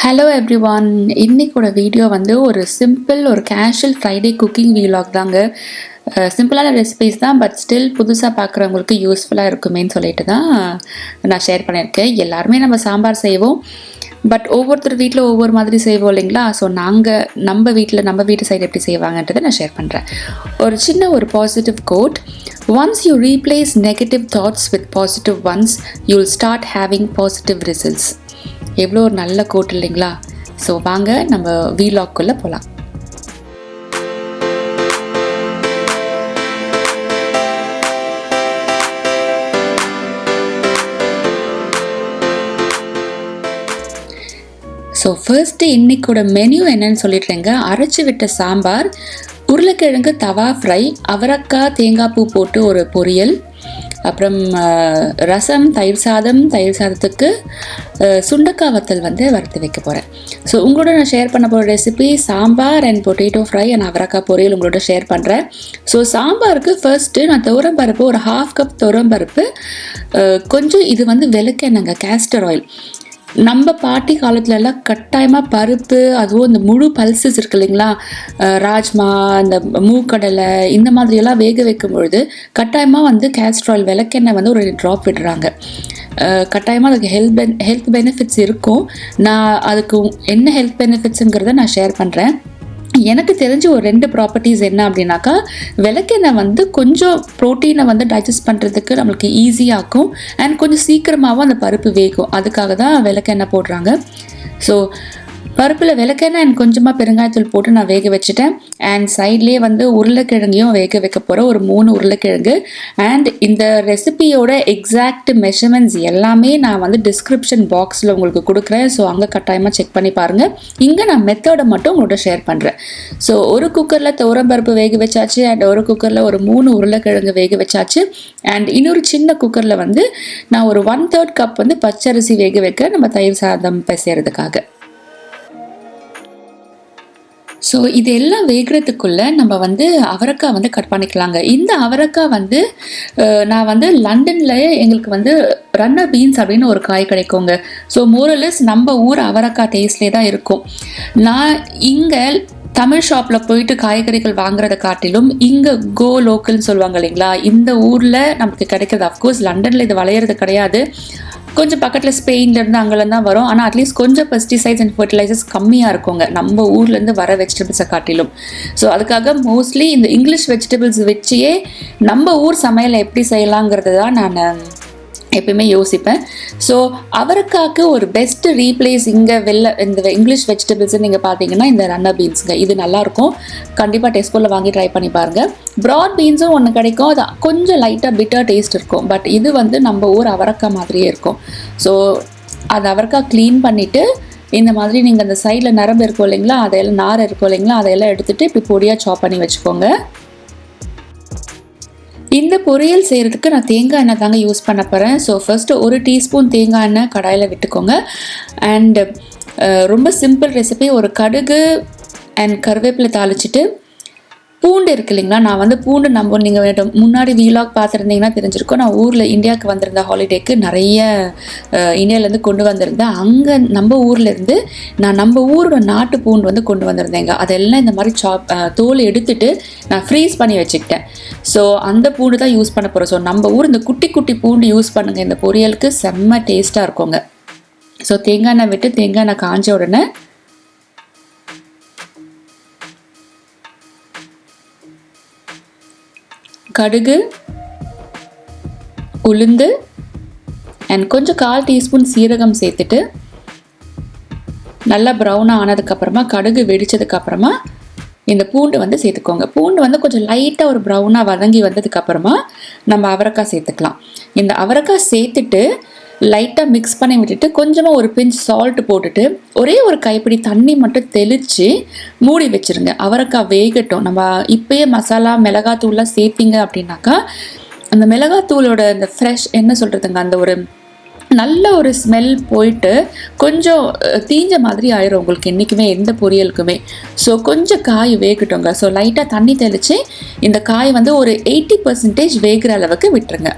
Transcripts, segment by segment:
Hello everyone, இன்றைக்கோட video வந்து ஒரு simple ஒரு கேஷுவல் ஃப்ரைடே குக்கிங் வீலாக் தாங்க. சிம்பிளான ரெசிபீஸ் தான், பட் ஸ்டில் புதுசாக பார்க்குறவங்களுக்கு யூஸ்ஃபுல்லாக இருக்குமேன்னு சொல்லிட்டு தான் நான் ஷேர் பண்ணியிருக்கேன். எல்லாருமே நம்ம சாம்பார் செய்வோம், பட் ஒவ்வொருத்தர் வீட்டில் ஒவ்வொரு மாதிரி செய்வோம் இல்லைங்களா? ஸோ நம்ம வீட்டு சைடு எப்படி செய்வாங்கன்றதை நான் ஷேர் பண்ணுறேன். ஒரு சின்ன ஒரு positive quote: once you replace negative thoughts with positive ones, you will start having positive results. எவ்வளோ ஒரு நல்ல கோட் இல்லைங்களா? ஸோ வாங்க நம்ம வீலாக்குள்ளே போகலாம். ஸோ ஃபர்ஸ்ட்டு இன்றைக்கோட மெனு என்னன்னு சொல்லிடுறேங்க. அரைச்சி விட்ட சாம்பார், உருளைக்கிழங்கு தவா ஃப்ரை, அவரக்காய் தேங்காய் பூ போட்டு ஒரு பொரியல், அப்புறம் ரசம், தயிர் சாதத்துக்கு சுண்டக்காய் வத்தல் வந்து வறுத்து வைக்க போகிறேன். ஸோ உங்களோட நான் ஷேர் பண்ண போகிற recipe sambar and potato fry and அவரக்காய் பொரியல் உங்களோட ஷேர் பண்ணுறேன். ஸோ சாம்பாருக்கு ஃபர்ஸ்ட்டு நான் துவரம்பருப்பு ஒரு 1/2 கப் துவரம்பருப்பு, கொஞ்சம் இது வந்து விளக்கெண்ணெங்க, கேஸ்டர் ஆயில். நம்ம பாட்டி காலத்துலலாம் கட்டாயமாக பருப்பு, அதுவும் இந்த முழு பல்சஸ் இருக்கு இல்லைங்களா, ராஜ்மா, இந்த மூக்கடலை, இந்த மாதிரியெல்லாம் வேக வைக்கும் பொழுது கட்டாயமாக வந்து கேஸ்டர் ஆயில் விளக்கெண்ணெய் வந்து ஒரு ட்ராப் விடுறாங்க. கட்டாயமாக அதுக்கு ஹெல்த் பெனிஃபிட்ஸ் இருக்கும். நான் அதுக்கு என்ன ஹெல்த் பெனிஃபிட்ஸுங்கிறத நான் ஷேர் பண்ணுறேன். எனக்கு தெரிஞ்ச ஒரு 2 ப்ராப்பர்ட்டிஸ் என்ன அப்படின்னாக்கா, விளக்கெண்ணெய் வந்து கொஞ்சம் ப்ரோட்டீனை வந்து டைஜஸ்ட் பண்ணுறதுக்கு நம்மளுக்கு ஈஸியாகும், அண்ட் கொஞ்சம் சீக்கிரமாகவும் அந்த பருப்பு வேகும். அதுக்காக தான் விளக்கெண்ணெய் போடுறாங்க. ஸோ பருப்பில் விளக்கெண்ணெய் அண்ட் கொஞ்சமாக பெருங்காயத்தூள் போட்டு நான் வேக வச்சுட்டேன். அண்ட் சைட்லேயே வந்து உருளைக்கிழங்கையும் வேக வைக்க போகிறேன், ஒரு 3 உருளைக்கிழங்கு. அண்ட் இந்த ரெசிபியோட எக்ஸாக்ட் மெஷர்மெண்ட்ஸ் எல்லாமே நான் வந்து டிஸ்கிரிப்ஷன் பாக்ஸில் உங்களுக்கு கொடுக்குறேன். ஸோ அங்கே கட்டாயமாக செக் பண்ணி பாருங்கள். இங்கே நான் மெத்தடை மட்டும் உங்களோட ஷேர் பண்ணுறேன். ஸோ ஒரு குக்கரில் துவரம்பருப்பு வேக வச்சாச்சு, அண்ட் ஒரு குக்கரில் ஒரு 3 உருளைக்கிழங்கு வேக வச்சாச்சு. அண்ட் இன்னொரு சின்ன குக்கரில் வந்து நான் ஒரு 1/3 கப் வந்து பச்சரிசி வேக வைக்கிறேன், நம்ம தயிர் சாதம் பிசைறதுக்காக. ஸோ இது எல்லாம் வேகிறதுக்குள்ளே நம்ம வந்து அவரக்காய் வந்து கட் பண்ணிக்கலாங்க. இந்த அவரக்காய் வந்து நான் வந்து லண்டனில் எங்களுக்கு வந்து ரன்னர் பீன்ஸ் அப்படின்னு ஒரு காய் கிடைக்குங்க. ஸோ மோரலஸ் நம்ம ஊர் அவரக்காய் டேஸ்ட்லேயே தான் இருக்கும். நான் இங்கே தமிழ் ஷாப்பில் போயிட்டு காய்கறிகள் வாங்குறத காட்டிலும் இங்கே கோ லோக்கல்னு சொல்லுவாங்க இல்லைங்களா, இந்த ஊரில் நமக்கு கிடைக்கிறது. அஃப்கோர்ஸ் லண்டனில் இது விளையிறது கிடையாது, கொஞ்சம் பக்கத்தில் ஸ்பெயின்லேருந்து அங்கேருந்து தான் வரும். ஆனால் அட்லீஸ்ட் கொஞ்சம் பெஸ்டிசைட்ஸ் அண்ட் ஃபர்டிலைசர்ஸ் கம்மியாக இருக்குங்க நம்ம ஊர்லேருந்து வர வெஜிடபிள்ஸை காட்டிலும். ஸோ அதுக்காக மோஸ்ட்லி இந்த இங்கிலீஷ் வெஜிடபிள்ஸ் வச்சே நம்ம ஊர் சமையலை எப்படி செய்யலாங்கிறது தான் நான் எப்பயுமே யோசிப்பேன். ஸோ அவரைக்காய்க்கு ஒரு பெஸ்ட்டு ரீப்ளேஸ் இங்கே இந்த இங்கிலீஷ் வெஜிடபிள்ஸ் நீங்கள் பார்த்தீங்கன்னா இந்த ரன்னர் பீன்ஸுங்க. இது நல்லாயிருக்கும், கண்டிப்பாக டெஸ்கோவில் வாங்கி ட்ரை பண்ணி பாருங்கள். ப்ராட் பீன்ஸும் ஒன்று கிடைக்கும், அது கொஞ்சம் லைட்டாக பிட்டர் டேஸ்ட் இருக்கும், பட் இது வந்து நம்ம ஊர் அவரைக்காய் மாதிரியே இருக்கும். ஸோ அது அவரைக்காய் க்ளீன் பண்ணிவிட்டு இந்த மாதிரி நீங்கள் அந்த சைடில் நரம்பு இருக்கும் இல்லைங்களா, அதையெல்லாம் நார் இருக்கும் இல்லைங்களா, அதையெல்லாம் எடுத்துகிட்டு இப்படி பொடியாக சாப் பண்ணி வச்சுக்கோங்க. இந்த பொரியல் செய்கிறதுக்கு நான் தேங்காய் எண்ணெய் தாங்க யூஸ் பண்ண போகிறேன். ஸோ ஃபர்ஸ்ட்டு 1 டீஸ்பூன் தேங்காய் எண்ணெய் கடாயில் விட்டுக்கோங்க. அண்ட் ரொம்ப சிம்பிள் ரெசிபி. ஒரு கடுகு அண்ட் கருவேப்பிலை தாளிச்சிட்டு, பூண்டு இருக்கு இல்லைங்களா, நான் வந்து பூண்டு நீங்கள் முன்னாடி வீலாக் பார்த்துருந்தீங்கன்னா தெரிஞ்சிருக்கோம். நான் இந்தியாவுக்கு வந்திருந்த ஹாலிடேக்கு நிறைய இந்தியாவிலேருந்து கொண்டு வந்திருந்தேன். அங்கே நம்ம ஊர்லேருந்து நான் நம்ம ஊரோட நாட்டு பூண்டு வந்து கொண்டு வந்திருந்தேங்க. அதெல்லாம் இந்த மாதிரி தோல் எடுத்துட்டு நான் ஃப்ரீஸ் பண்ணி வச்சுக்கிட்டேன். ஸோ அந்த பூண்டு தான் யூஸ் பண்ண போகிறோம். ஸோ நம்ம ஊர் இந்த குட்டி குட்டி பூண்டு யூஸ் பண்ணுங்கள், இந்த பொரியலுக்கு செம்ம டேஸ்ட்டாக இருக்குங்க. ஸோ தேங்காய் எண்ணெய் விட்டு தேங்காய் எண்ணெய் காஞ்ச உடனே கடுகு, உளுந்து அண்ட் கொஞ்சம் 1/4 டீஸ்பூன் சீரகம் சேர்த்துட்டு நல்லா ப்ரௌனாக ஆனதுக்கப்புறமா, கடுகு வெடித்ததுக்கப்புறமா இந்த பூண்டு வந்து சேர்த்துக்கோங்க. பூண்டு வந்து கொஞ்சம் லைட்டாக ஒரு ப்ரௌனாக வதங்கி வந்ததுக்கப்புறமா நம்ம அவரைக்காய் சேர்த்துக்கலாம். இந்த அவரைக்காய் சேர்த்துட்டு லைட்டாக மிக்ஸ் பண்ணி விட்டுட்டு கொஞ்சமாக ஒரு பிஞ்ச் சால்ட் போட்டுட்டு ஒரே ஒரு கைப்பிடி தண்ணி மட்டும் தெளித்து மூடி வச்சுருங்க. அவரைக்காய் வேகட்டும். நம்ம இப்போயே மசாலா மிளகாத்தூள்லாம் சேர்த்திங்க அப்படின்னாக்கா அந்த மிளகாத்தூளோட அந்த ஃப்ரெஷ் என்ன சொல்கிறதுங்க, அந்த ஒரு நல்ல ஒரு ஸ்மெல் போயிட்டு கொஞ்சம் தீஞ்ச மாதிரி ஆயிரும் உங்களுக்கு என்றைக்குமே எந்த பொரியலுக்குமே. ஸோ கொஞ்சம் காய் வேகட்டுங்க. ஸோ லைட்டாக தண்ணி தெளித்து இந்த காய் வந்து ஒரு 80% வேகிற அளவுக்கு விட்டுருங்க.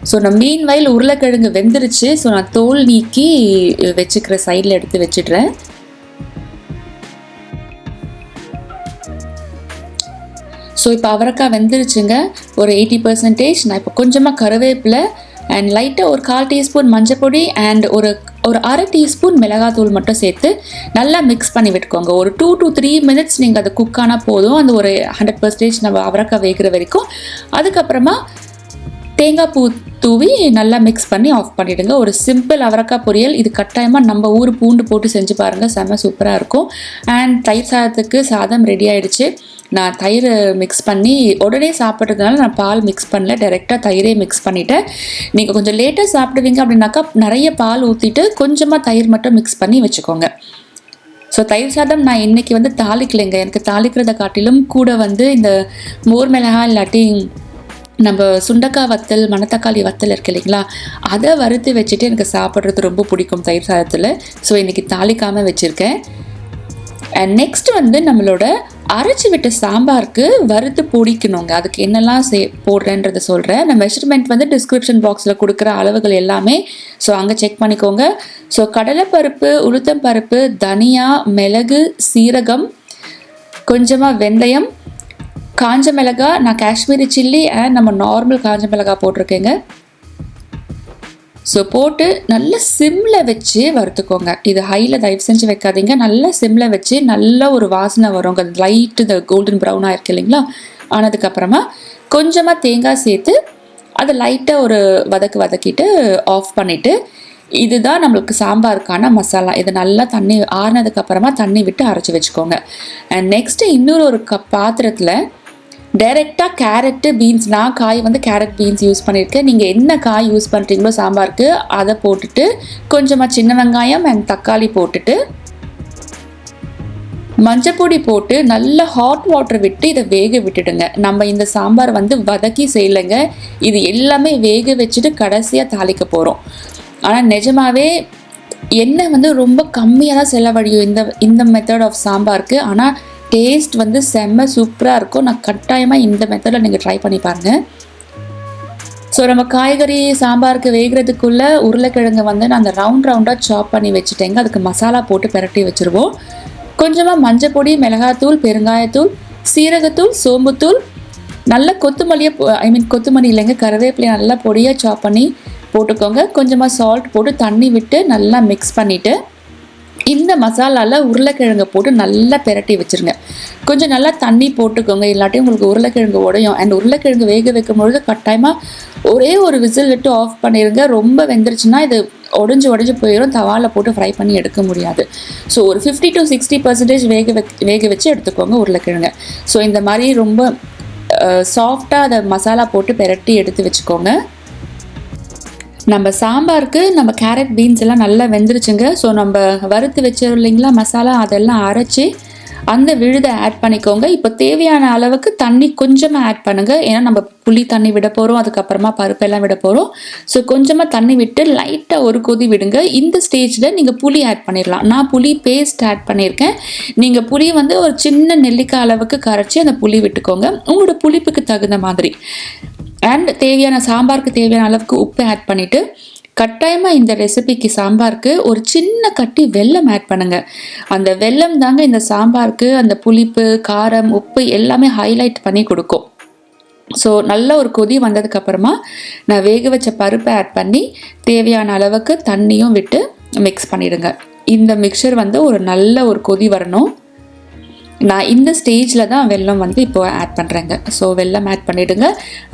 ஸோ நான் மீன்வைல் உருளைக்கிழங்கு வெந்துருச்சு. ஸோ நான் தோல் நீக்கி வச்சுக்கிற சைடில் எடுத்து வச்சிடுறேன். ஸோ இப்போ அவரைக்காய் வெந்துருச்சுங்க ஒரு 80%. நான் இப்போ கொஞ்சமாக கருவேப்பிலை அண்ட் லைட்டாக ஒரு 1/4 டீஸ்பூன் மஞ்சப்பொடி அண்ட் ஒரு 1/2 டீஸ்பூன் மிளகாத்தூள் மட்டும் சேர்த்து நல்லா மிக்ஸ் பண்ணி விட்டுக்கோங்க. ஒரு 2 to 3 minutes நீங்கள் அதை குக் ஆனால் போதும். அந்த ஒரு 100% நம்ம அவரைக்காய் வேகிற வரைக்கும். அதுக்கப்புறமா தேங்காய் பூ தூவி நல்லா மிக்ஸ் பண்ணி ஆஃப் பண்ணிவிடுங்க. ஒரு சிம்பிள் அவரைக்காய் பொரியல். இது கட்டாயமாக நம்ம ஊர் பூண்டு போட்டு செஞ்சு பாருங்கள், செம்ம சூப்பராக இருக்கும். அண்ட் தயிர் சாதத்துக்கு சாதம் ரெடி ஆகிடுச்சு. நான் தயிர் மிக்ஸ் பண்ணி உடனே சாப்பிட்றதுனால நான் பால் மிக்ஸ் பண்ணல, டைரெக்டாக தயிரே மிக்ஸ் பண்ணிவிட்டேன். நீங்கள் கொஞ்சம் லேட்டாக சாப்பிடுவீங்க அப்படின்னாக்கா நிறைய பால் ஊற்றிட்டு கொஞ்சமாக தயிர் மட்டும் மிக்ஸ் பண்ணி வச்சுக்கோங்க. ஸோ தயிர் சாதம் நான் இன்றைக்கி தாளிக்கலைங்க. எனக்கு தாளிக்கிறத காட்டிலும் கூட இந்த மோர் மிளகாய் இல்லாட்டி நம்ம சுண்டக்காய் வத்தல் மணத்தக்காளி வத்தல் இருக்கு இல்லைங்களா, அதை வறுத்து வச்சுட்டு எனக்கு சாப்பிட்றது ரொம்ப பிடிக்கும் தயிர் சாதத்தில். ஸோ இன்றைக்கி தாளிக்காமல் வச்சுருக்கேன். அண்ட் நெக்ஸ்ட் நம்மளோட அரைச்சி விட்ட சாம்பாருக்கு வறுத்து பொடிக்கணுங்க. அதுக்கு என்னெல்லாம் போடுறேன்றதை சொல்கிறேன். நான் மெஷர்மெண்ட் டிஸ்கிரிப்ஷன் பாக்ஸில் கொடுக்குற அளவுகள் எல்லாமே ஸோ அங்கே செக் பண்ணிக்கோங்க. ஸோ கடலைப்பருப்பு, உளுத்தம் பருப்பு, தனியா, மிளகு, சீரகம், கொஞ்சமாக வெந்தயம், காஞ்ச மிளகாய், நான் காஷ்மீரி சில்லி அண்ட் நம்ம நார்மல் காஞ்ச மிளகாய் போட்டிருக்கேங்க. ஸோ போட்டு நல்லா சிம்மில் வச்சு வறுத்துக்கோங்க. இது ஹையில் தயவு செஞ்சு வைக்காதீங்க. நல்லா சிம்மில் வச்சு நல்ல ஒரு வாசனை வருங்க. லைட்டு இந்த கோல்டன் ப்ரௌனாக இருக்கு இல்லைங்களா, ஆனதுக்கப்புறமா கொஞ்சமாக தேங்காய் சேர்த்து அதை லைட்டாக ஒரு வதக்கிட்டு ஆஃப் பண்ணிவிட்டு, இதுதான் நம்மளுக்கு சாம்பாருக்கான மசாலா. இது நல்லா தண்ணி ஆறினதுக்கப்புறமா தண்ணி விட்டு அரைச்சி வச்சுக்கோங்க. அண்ட் நெக்ஸ்ட்டு இன்னொரு ஒரு பாத்திரத்தில் டைரெக்டாக கேரட்டு, பீன்ஸ், நான் காய் கேரட் பீன்ஸ் யூஸ் பண்ணியிருக்கேன். நீங்கள் என்ன காய் யூஸ் பண்ணுறீங்களோ சாம்பாருக்கு அதை போட்டுட்டு கொஞ்சமாக சின்ன வெங்காயம் அண்ட் தக்காளி போட்டுட்டு மஞ்சப்பொடி போட்டு நல்லா ஹாட் வாட்டர் விட்டு இதை வேக விட்டுடுங்க. நம்ம இந்த சாம்பார் வதக்கி செய்யலைங்க, இது எல்லாமே வேக வச்சுட்டு கடைசியாக தாளிக்க போகிறோம். ஆனால் நிஜமாவே எண்ணெய் ரொம்ப கம்மியாக தான் செலவழியும் இந்த மெத்தட் ஆஃப் சாம்பாருக்கு. ஆனால் டேஸ்ட் செம்ம சூப்பராக இருக்கும். நான் கட்டாயமாக இந்த மெத்தடில் நீங்கள் ட்ரை பண்ணி பாருங்கள். ஸோ நம்ம காய்கறி சாம்பாருக்கு வேகிறதுக்குள்ளே உருளைக்கிழங்கு நான் அந்த ரவுண்டாக சாப் பண்ணி வச்சுட்டேங்க. அதுக்கு மசாலா போட்டு பிரட்டி வச்சுருவோம். கொஞ்சமாக மஞ்சள் பொடி, மிளகாத்தூள், பெருங்காயத்தூள், சீரகத்தூள், சோம்புத்தூள், நல்ல கொத்தமல்லி இல்லைங்க, கருவேப்பிலையை நல்லா பொடியாக சாப் பண்ணி போட்டுக்கோங்க. கொஞ்சமாக சால்ட் போட்டு தண்ணி விட்டு நல்லா மிக்ஸ் பண்ணிவிட்டு இந்த மசாலாவில் உருளைக்கிழங்கை போட்டு நல்லா பிரட்டி வச்சுருங்க. கொஞ்சம் நல்லா தண்ணி போட்டுக்கோங்க, இல்லாட்டி உங்களுக்கு உருளைக்கிழங்கு உடையும். அண்ட் உருளைக்கிழங்கு வேக வைக்கும்பொழுது கட்டாயமாக ஒரே ஒரு விசில் விட்டு ஆஃப் பண்ணிடுங்க. ரொம்ப வெந்துருச்சுன்னா இது உடஞ்சி போயிடும், தவாவில் போட்டு ஃப்ரை பண்ணி எடுக்க முடியாது. ஸோ ஒரு 50 to 60% வேக வச்சு எடுத்துக்கோங்க உருளைக்கிழங்கு. ஸோ இந்த மாதிரி ரொம்ப சாஃப்டாக அதை மசாலா போட்டு பிரட்டி எடுத்து வச்சுக்கோங்க. நம்ம சாம்பாருக்கு நம்ம கேரட் பீன்ஸ் எல்லாம் நல்லா வெந்துருச்சுங்க. ஸோ நம்ம வறுத்து வச்சிடும் இல்லைங்களா மசாலா, அதெல்லாம் அரைச்சி அந்த விழுதை ஆட் பண்ணிக்கோங்க. இப்போ தேவையான அளவுக்கு தண்ணி கொஞ்சமாக ஆட் பண்ணுங்கள். ஏன்னா நம்ம புளி தண்ணி விட போகிறோம், அதுக்கப்புறமா பருப்பெல்லாம் விட போகிறோம். ஸோ கொஞ்சமாக தண்ணி விட்டு லைட்டாக ஒரு கொதி விடுங்க. இந்த ஸ்டேஜில் நீங்கள் புளி ஆட் பண்ணிடலாம். நான் புளி பேஸ்ட் ஆட் பண்ணியிருக்கேன். நீங்கள் புளி ஒரு சின்ன நெல்லிக்காய் அளவுக்கு கரைச்சி அந்த புளி விட்டுக்கோங்க, உங்களோட புளிப்புக்கு தகுந்த மாதிரி. அண்ட் சாம்பாருக்கு தேவையான அளவுக்கு உப்பு ஆட் பண்ணிவிட்டு கட்டாயமாக இந்த ரெசிபிக்கு சாம்பாருக்கு ஒரு சின்ன கட்டி வெல்லம் ஆட் பண்ணுங்கள். அந்த வெல்லம் தாங்க இந்த சாம்பாருக்கு அந்த புளிப்பு, காரம், உப்பு எல்லாமே ஹைலைட் பண்ணி கொடுக்கும். ஸோ நல்ல ஒரு கொதி வந்ததுக்கப்புறமா நான் வேக வச்ச பருப்பை ஆட் பண்ணி தேவையான அளவுக்கு தண்ணியும் விட்டு மிக்ஸ் பண்ணிடுங்க. இந்த மிக்சர் ஒரு நல்ல ஒரு கொதி வரணும். நான் இந்த ஸ்டேஜில் தான் வெல்லம் இப்போ ஆட் பண்ணுறேங்க. ஸோ வெல்லம் ஆட் பண்ணிவிடுங்க.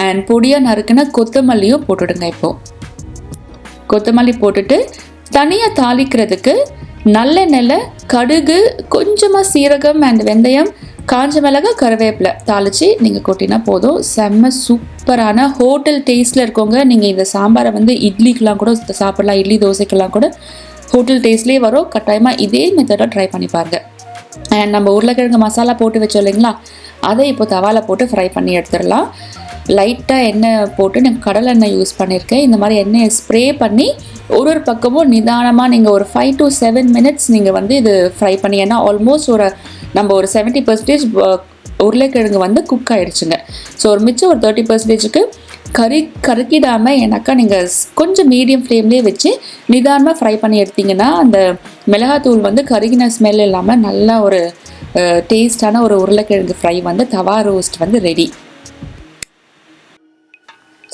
அண்ட் பொடியாக நறுக்குன்னா கொத்தமல்லியும் போட்டுடுங்க. இப்போது கொத்தமல்லி போட்டுட்டு தனியாக தாளிக்கிறதுக்கு நல்லெண்ணெயில் கடுகு, கொஞ்சமாக சீரகம் அண்ட் வெந்தயம், காஞ்ச மிளகாய், கருவேப்பிலை தாளித்து நீங்கள் கொட்டினா போதும். செம்ம சூப்பரான ஹோட்டல் டேஸ்ட்டில் இருக்கோங்க. நீங்கள் இந்த சாம்பாரை இட்லிக்கெலாம் கூட சாப்பிடலாம், இட்லி தோசைக்கெல்லாம் கூட ஹோட்டல் டேஸ்ட்லேயே வரும். கட்டாயமாக இதே மெத்தடாக ட்ரை பண்ணி பாருங்கள். அண்ட் நம்ம உருளைக்கிழங்கு மசாலா போட்டு வச்சோம் இல்லைங்களா, அதை இப்போ தவாவில் போட்டு ஃப்ரை பண்ணி எடுத்துடலாம். லைட்டாக எண்ணெய் போட்டு நான் கடலை எண்ணெய் யூஸ் பண்ணியிருக்கேன். இந்த மாதிரி எண்ணெயை ஸ்ப்ரே பண்ணி ஒரு பக்கமும் நிதானமாக நீங்கள் ஒரு 5 to 7 minutes நீங்கள் இது ஃப்ரை பண்ணி, ஏன்னா ஆல்மோஸ்ட் நம்ம ஒரு 70% உருளைக்கிழங்கு குக் ஆகிடுச்சுங்க. ஸோ மிச்சம் ஒரு 30%க்கு கருக்கிடாமல் எனக்கா நீங்கள் கொஞ்சம் மீடியம் ஃப்ளேம்லேயே வச்சு நிதானமாக ஃப்ரை பண்ணி எடுத்திங்கன்னா அந்த மிளகாத்தூள் வந்து கருகின ஸ்மெல் இல்லாமல் நல்லா ஒரு டேஸ்டான ஒரு உருளைக்கிழங்கு ஃப்ரை வந்து தவா ரோஸ்ட் வந்து ரெடி.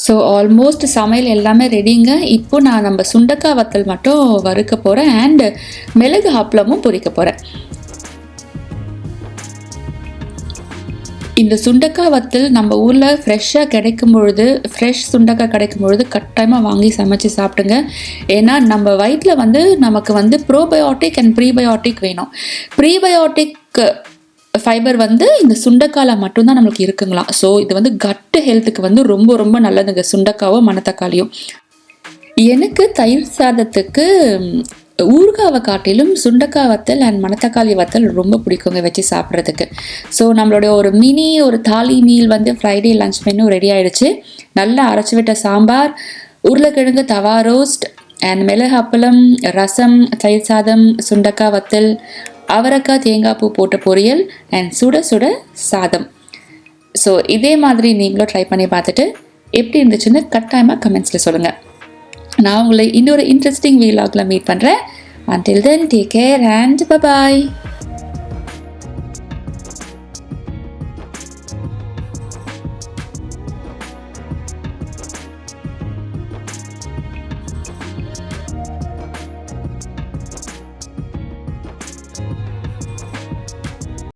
ஸோ ஆல்மோஸ்ட் சமையல் எல்லாமே ரெடிங்க. இப்போ நான் நம்ம சுண்டக்காய் வத்தல் மட்டும் வறுக்க போகிறேன் அண்டு மிளகு ஹப்பளமும் பொரிக்க போகிறேன். இந்த சுண்டக்காய் வத்தல் நம்ம ஊரில் ஃப்ரெஷ்ஷாக கிடைக்கும் பொழுது, ஃப்ரெஷ் சுண்டக்காய் கிடைக்கும் பொழுது கட்டாயமாக வாங்கி சமைச்சு சாப்பிடுங்க. ஏன்னா நம்ம வயிற்றில் வந்து நமக்கு வந்து ப்ரோபயோட்டிக் அண்ட் ப்ரீபயோட்டிக் வேணும். ப்ரீபயோட்டிக் ஃபைபர் வந்து இந்த சுண்டைக்காயில் மட்டும்தான் நம்மளுக்கு இருக்குங்களாம். ஸோ இது வந்து கட்டு ஹெல்த்துக்கு வந்து ரொம்ப ரொம்ப நல்லதுங்க, சுண்டைக்காவும் மணத்தக்காளியும். எனக்கு தயிர் சாதத்துக்கு ஊறுகாவை காட்டிலும் சுண்டைக்காய் வத்தல் அண்ட் மணத்தக்காளி வத்தல் ரொம்ப பிடிக்குங்க வச்சு சாப்பிட்றதுக்கு. ஸோ நம்மளுடைய ஒரு தாலி மீல் வந்து ஃப்ரைடே லஞ்ச் மெனு ரெடி ஆகிடுச்சு. நல்லா அரைச்சி விட்ட சாம்பார், உருளைக்கிழங்கு தவா ரோஸ்ட் அண்ட் மிளகு அப்பளம், ரசம், தயிர் சாதம், சுண்டைக்காய் வத்தல், அவரக்காய் தேங்காய் பூ போட்ட பொரியல் அண்ட் சுட சுட சாதம். ஸோ இதே மாதிரி நீங்களும் ட்ரை பண்ணி பார்த்துட்டு எப்படி இருந்துச்சுன்னு கட்டாயமாக கமெண்ட்ஸில் சொல்லுங்கள். நான் உங்களை இன்னொரு இன்ட்ரெஸ்டிங் வீலாகில் மீட் பண்ணுறேன். Until then, take care and bye-bye.